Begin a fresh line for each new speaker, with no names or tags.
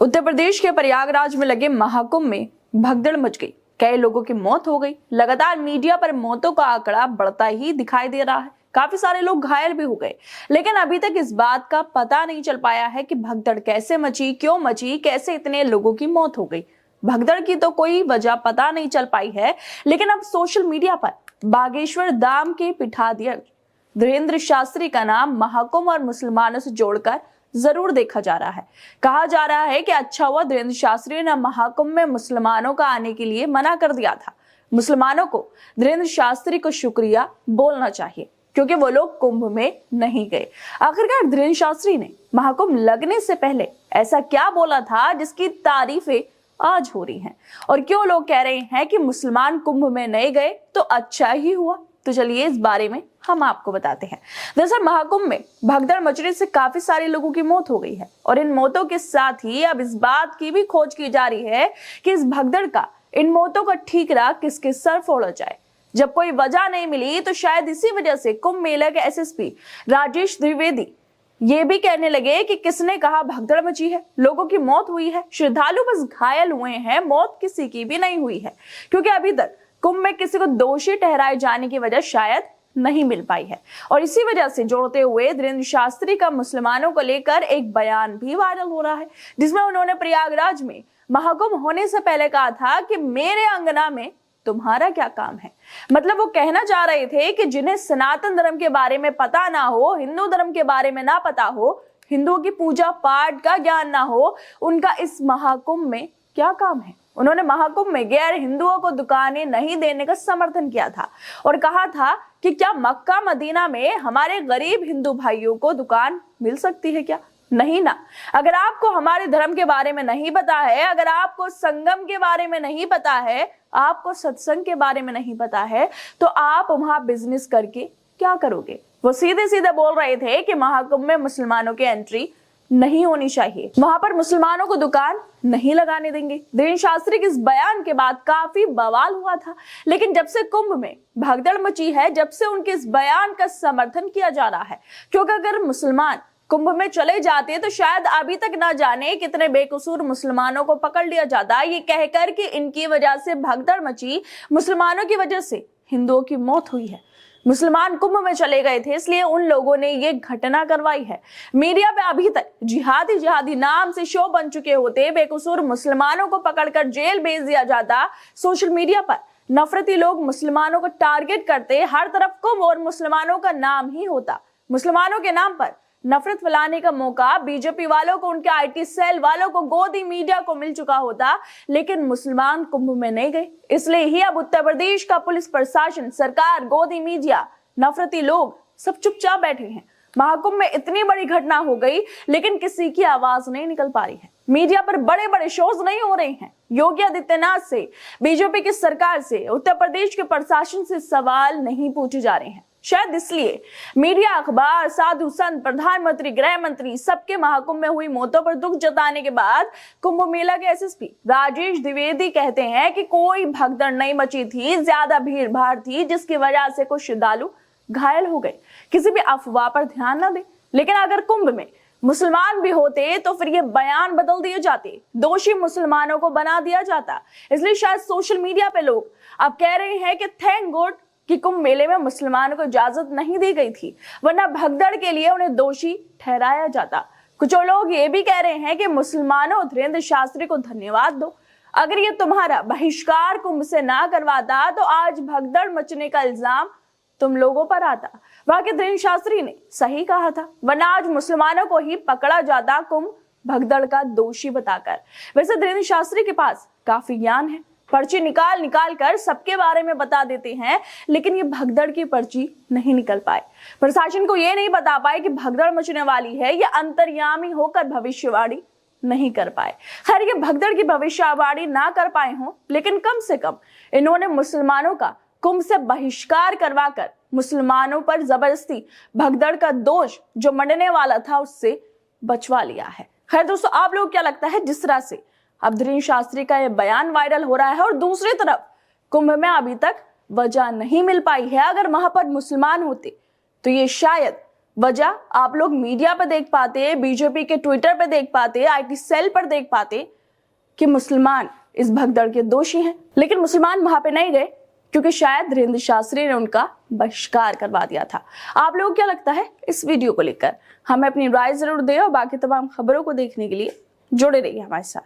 उत्तर प्रदेश के प्रयागराज में लगे महाकुंभ में भगदड़ मच गई। कई लोगों की मौत हो गई। लगातार मीडिया पर मौतों का आंकड़ा बढ़ता ही दिखाई दे रहा है। काफी सारे लोग घायल भी हो गए, लेकिन अभी तक इस बात का पता नहीं चल पाया है कि भगदड़ कैसे मची, क्यों मची, कैसे इतने लोगों की मौत हो गई। भगदड़ की तो कोई वजह पता नहीं चल पाई है, लेकिन अब सोशल मीडिया पर बागेश्वर धाम के पीठाध्यक्ष धीरेंद्र शास्त्री का नाम महाकुंभ और मुसलमानों से जोड़कर जरूर देखा जा रहा है। कहा जा रहा है कि अच्छा हुआ धीरेंद्र शास्त्री ने महाकुंभ में मुसलमानों का आने के लिए मना कर दिया था। मुसलमानों को धीरेंद्र शास्त्री को शुक्रिया बोलना चाहिए, क्योंकि वो लोग कुंभ में नहीं गए। आखिरकार धीरेंद्र शास्त्री ने महाकुंभ लगने से पहले ऐसा क्या बोला था जिसकी तारीफें आज हो रही हैं, और क्यों लोग कह रहे हैं कि मुसलमान कुंभ में नहीं गए तो अच्छा ही हुआ। तो चलिए इस बारे में हम आपको बताते हैं। दरअसल महाकुंभ में भगदड़ मचने से काफी सारे लोगों की मौत हो गई है, और इन मौतों के साथ ही अब इस बात की भी खोज की जा रही है कि इस भगदड़ का, इन मौतों का ठीकरा किसके सर फोड़ा जाए। जब कोई वजह नहीं मिली तो शायद इसी वजह से कुंभ मेला के एसएसपी राजेश द्विवेदी ये भी कहने लगे कि किसने कहा भगदड़ मची है, लोगों की मौत हुई है, श्रद्धालु बस घायल हुए हैं, मौत किसी की भी नहीं हुई है। क्योंकि अभी तक कुंभ में किसी को दोषी ठहराए जाने की वजह शायद नहीं मिल पाई है। और इसी वजह से जोड़ते हुए धीरेंद्र शास्त्री का मुसलमानों को लेकर एक बयान भी वायरल हो रहा है, जिसमें उन्होंने प्रयागराज में महाकुंभ होने से पहले कहा था कि मेरे अंगना में तुम्हारा क्या काम है। मतलब वो कहना चाह रहे थे कि जिन्हें सनातन धर्म के बारे में पता ना हो, हिंदू धर्म के बारे में ना पता हो, हिंदुओं की पूजा पाठ का ज्ञान ना हो, उनका इस महाकुंभ में क्या काम है। उन्होंने महाकुंभ में गैर हिंदुओं को दुकानें नहीं देने का समर्थन किया था और कहा था कि क्या मक्का मदीना में हमारे गरीब हिंदू भाइयों को दुकान मिल सकती है क्या? नहीं ना। अगर आपको हमारे धर्म के बारे में नहीं पता है, अगर आपको संगम के बारे में नहीं पता है, आपको सत्संग के बारे में नहीं पता है, तो आप वहां बिजनेस करके क्या करोगे। वो सीधे सीधे बोल रहे थे कि महाकुंभ में मुसलमानों की एंट्री नहीं होनी चाहिए, वहां पर मुसलमानों को दुकान नहीं लगाने देंगे। धीरेंद्र शास्त्री के इस बयान के बाद काफी बवाल हुआ था, लेकिन जब से कुंभ में भगदड़ मची है, जब से उनके इस बयान का समर्थन किया जा रहा है, क्योंकि अगर मुसलमान कुंभ में चले जाते तो शायद अभी तक ना जाने कितने बेकसूर मुसलमानों को पकड़ लिया जाता, ये कहकर कि इनकी वजह से भगदड़ मची, मुसलमानों की वजह से हिंदुओं की मौत हुई है, मुसलमान कुंभ में चले गए थे, इसलिए उन लोगों ने ये घटना करवाई है। मीडिया पे अभी तक जिहादी जिहादी नाम से शो बन चुके होते, बेकसूर मुसलमानों को पकड़कर जेल भेज दिया जाता। सोशल मीडिया पर नफरती लोग मुसलमानों को टारगेट करते, हर तरफ कुंभ और मुसलमानों का नाम ही होता। मुसलमानों के नाम पर नफरत फैलाने का मौका बीजेपी वालों को, उनके आईटी सेल वालों को, गोदी मीडिया को मिल चुका होता, लेकिन मुसलमान कुंभ में नहीं गए। इसलिए ही अब उत्तर प्रदेश का पुलिस प्रशासन, सरकार, गोदी मीडिया, नफरती लोग सब चुपचाप बैठे हैं। महाकुंभ में इतनी बड़ी घटना हो गई, लेकिन किसी की आवाज नहीं निकल पा रही है। मीडिया पर बड़े बड़े शोज नहीं हो रहे हैं। योगी आदित्यनाथ से, बीजेपी की सरकार से, उत्तर प्रदेश के प्रशासन से सवाल नहीं पूछे जा रहे हैं। शायद इसलिए मीडिया, अखबार, साधु संत, प्रधानमंत्री, गृह मंत्री सबके महाकुंभ में हुई मौतों पर दुख जताने के बाद कुंभ मेला के एसएसपी राजेश द्विवेदी कहते हैं कि कोई भगदड़ नहीं मची थी, ज्यादा भीड़ भाड़ थी, जिसकी वजह से कुछ श्रद्धालु घायल हो गए। किसी भी अफवाह पर ध्यान न दे। लेकिन अगर कुंभ में मुसलमान भी होते तो फिर ये बयान बदल दिए जाते, दोषी मुसलमानों को बना दिया जाता। इसलिए शायद सोशल मीडिया पे लोग अब कह रहे हैं कि थैंक गॉड कि कुंभ मेले में मुसलमानों को इजाजत नहीं दी गई थी, वरना भगदड़ के लिए उन्हें दोषी ठहराया जाता। कुछ और लोग ये भी कह रहे हैं कि मुसलमानों, धीरेंद्र शास्त्री को धन्यवाद दो। अगर ये तुम्हारा बहिष्कार कुंभ से ना करवाता तो आज भगदड़ मचने का इल्जाम तुम लोगों पर आता। वाकई धीरेंद्र शास्त्री ने सही कहा था, वरना आज मुसलमानों को ही पकड़ा जाता कुंभ भगदड़ का दोषी बताकर। वैसे धीरेंद्र शास्त्री के पास काफी ज्ञान है, पर्ची निकाल निकाल कर सबके बारे में बता देते हैं, लेकिन ये भगदड़ की पर्ची नहीं निकल पाए। प्रशासन को ये नहीं बता पाए कि भगदड़ मचने वाली है, ये अंतर्यामी होकर भविष्यवाणी नहीं कर पाए। खैर, ये भगदड़ की भविष्यवाणी ना कर पाए हों, लेकिन कम से कम इन्होंने मुसलमानों का कुंभ से बहिष्कार करवाकर मुसलमानों पर जबरदस्ती भगदड़ का दोष जो मंडने वाला था उससे बचवा लिया है। खैर दोस्तों, आप लोग क्या लगता है जिस तरह से अब धीरेंद्र शास्त्री का यह बयान वायरल हो रहा है, और दूसरी तरफ कुंभ में अभी तक वजह नहीं मिल पाई है। अगर वहां पर मुसलमान होते तो ये शायद वजह आप लोग मीडिया पर देख पाते, बीजेपी के ट्विटर पर देख पाते, आईटी सेल पर देख पाते कि मुसलमान इस भगदड़ के दोषी हैं। लेकिन मुसलमान वहां पे नहीं गए क्योंकि शायद धीरेन्द्र शास्त्री ने उनका बहिष्कार करवा दिया था। आप लोगों को क्या लगता है इस वीडियो को लेकर? हमें अपनी राय जरूर दें और बाकी तमाम खबरों को देखने के लिए जुड़े रहिए हमारे साथ।